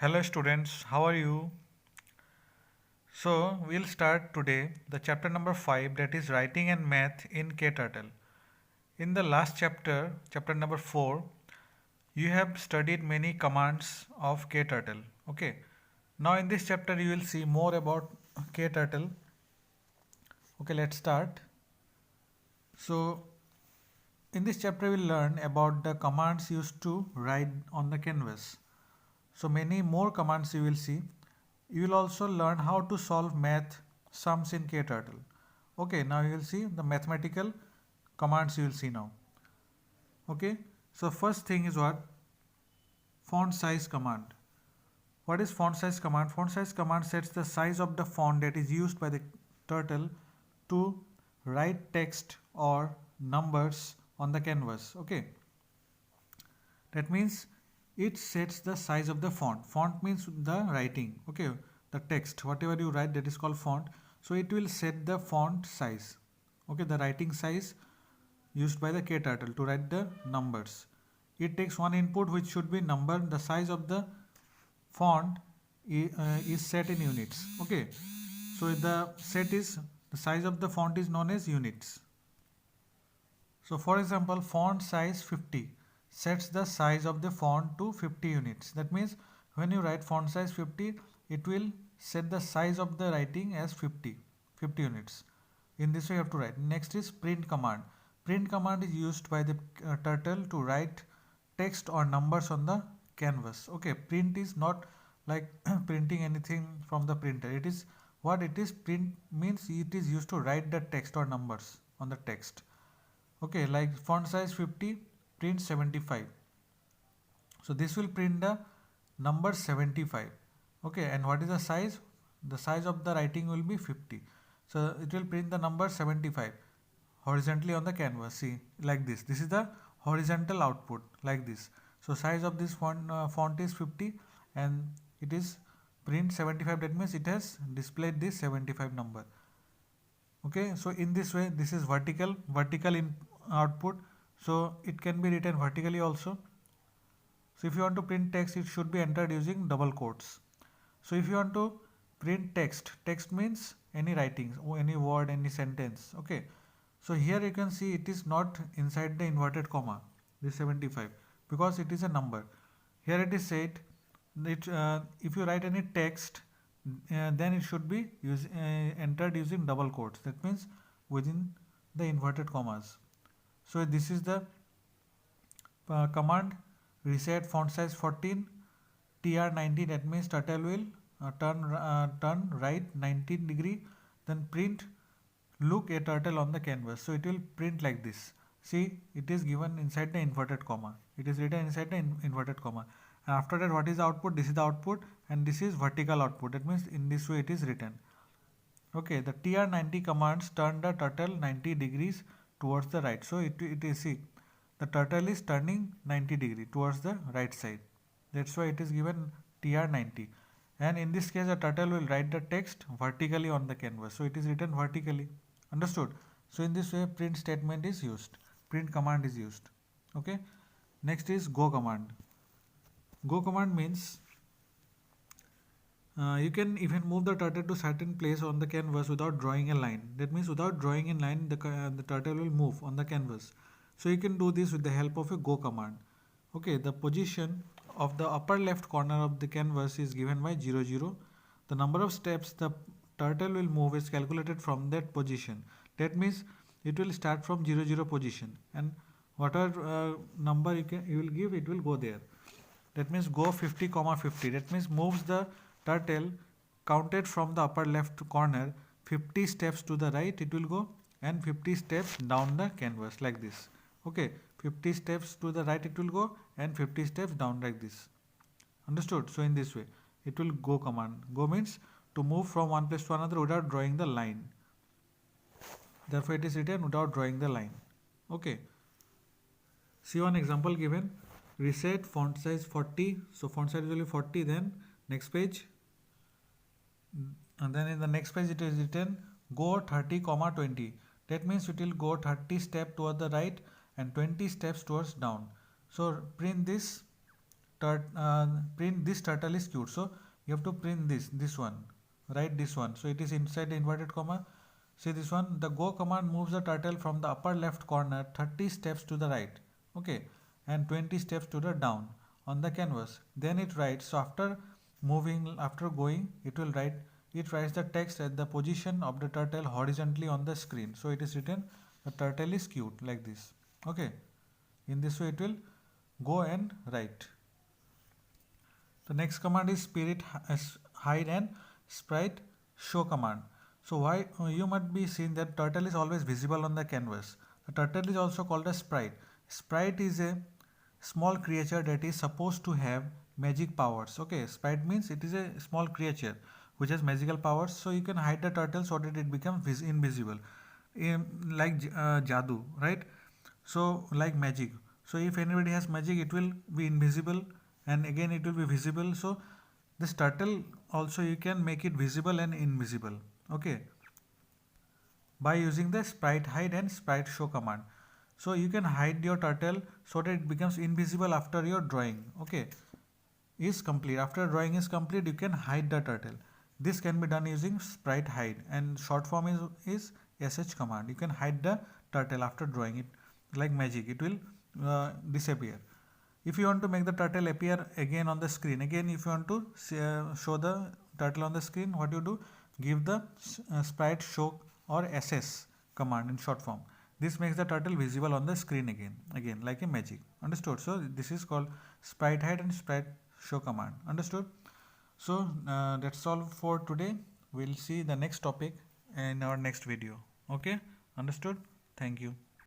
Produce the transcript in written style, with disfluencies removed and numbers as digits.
Hello students, how are you? So we'll start today the chapter number 5, that is writing and math in KTurtle. In the last chapter, chapter number 4, you have studied many commands of KTurtle. Okay. Now in this chapter you will see more about KTurtle. Okay, let's start. So in this chapter we'll learn about the commands used to write on the canvas. So many more commands you will see. You will also learn how to solve math sums in KTurtle. Okay, now you will see the mathematical commands you will see now. Okay, so first thing is what? Font size command. What is font size command? Font size command sets the size of the font that is used by the turtle to write text or numbers on the canvas. Okay, that means it sets the size of the font. Font means the writing. Okay, the text, whatever you write, that is called font. So it will set the font size. Okay, the writing size used by the KTurtle to write the numbers. It takes one input which should be number. The size of the font is set in units. Okay, so the size of the font is known as units. So for example, font size 50 sets the size of the font to 50 units. That means when you write font size 50, it will set the size of the writing as 50 units. In this way you have to write. Next is print command. Print command is used by the turtle to write text or numbers on the canvas. Okay, print is not like printing anything from the printer. It is what it is. Print means it is used to write the text or numbers on the text. Okay, like font size 50, print 75. So this will print the number 75. Okay, and what is the size? The size of the writing will be 50. So it will print the number 75 horizontally on the canvas. See, like this. This is the horizontal output, like this. So size of this font is 50 and it is print 75. That means it has displayed this 75 number. Okay, so in this way, this is vertical in output. So it can be written vertically also. So if you want to print text, it should be entered using double quotes. So if you want to print text means any writings, or any word, any sentence. Okay, so here you can see it is not inside the inverted comma, this 75, because it is a number. Here it is said that if you write any text, then it should be entered using double quotes. That means within the inverted commas. So this is the command reset font size 14 tr90. That means turtle will turn right 90 degree, then print look a turtle on the canvas. So it will print like this. See, it is given inside the inverted comma. It is written inside the inverted comma. And after that, what is the output? This is the output, and this is vertical output. That means in this way it is written. Okay, the tr90 commands turn the turtle 90 degrees towards the right. So it is, see, the turtle is turning 90 degree towards the right side. That's why it is given tr90. And in this case, the turtle will write the text vertically on the canvas. So it is written vertically. Understood? So in this way, print statement is used. Print command is used. Okay. Next is go command. Go command means you can even move the turtle to certain place on the canvas without drawing a line. That means without drawing a line, the turtle will move on the canvas. So you can do this with the help of a go command. Okay, the position of the upper left corner of the canvas is given by 0, 0. The number of steps the turtle will move is calculated from that position. That means it will start from 0, 0 position, and whatever number you will give, it will go there. That means go 50, 50. That means moves the turtle counted from the upper left corner 50 steps to the right it will go, and 50 steps down the canvas like this. Okay, 50 steps to the right it will go, and 50 steps down like this. Understood? So in this way it will go command. Go means to move from one place to another without drawing the line. Therefore it is written without drawing the line. Okay, see one example given. Reset font size 40. So font size is only 40. Then next page, and then in the next page it is written go 30, 20. That means it will go 30 steps towards the right and 20 steps towards down. So print this print this turtle is cute. So you have to print this one, write this one. So it is inside the inverted comma. See this one, the go command moves the turtle from the upper left corner 30 steps to the right, okay, and 20 steps to the down on the canvas. Then it writes, so after going, it writes the text at the position of the turtle horizontally on the screen. So it is written, the turtle is cute, like this, okay. In this way it will go and write. The next command is hide and sprite show command. So why you might be seeing that turtle is always visible on the canvas. The turtle is also called a sprite. Sprite is a small creature that is supposed to have magic powers. Okay, sprite means it is a small creature which has magical powers. So you can hide the turtle so that it becomes invisible, like jadoo, right? So like magic. So if anybody has magic, it will be invisible, and again it will be visible. So this turtle also you can make it visible and invisible, okay, by using the sprite hide and sprite show command. So you can hide your turtle so that it becomes invisible after your drawing, okay, is complete. After drawing is complete, you can hide the turtle. This can be done using sprite hide, and short form is sh command. You can hide the turtle after drawing it, like magic. It will disappear. If you want to make the turtle appear again on the screen, again if you want to show the turtle on the screen, what you do, give the sprite show or ss command in short form. This makes the turtle visible on the screen again like a magic. Understood? So this is called sprite hide and sprite show command. Understood? So that's all for today. We'll see the next topic in our next video. Okay? Understood? Thank you.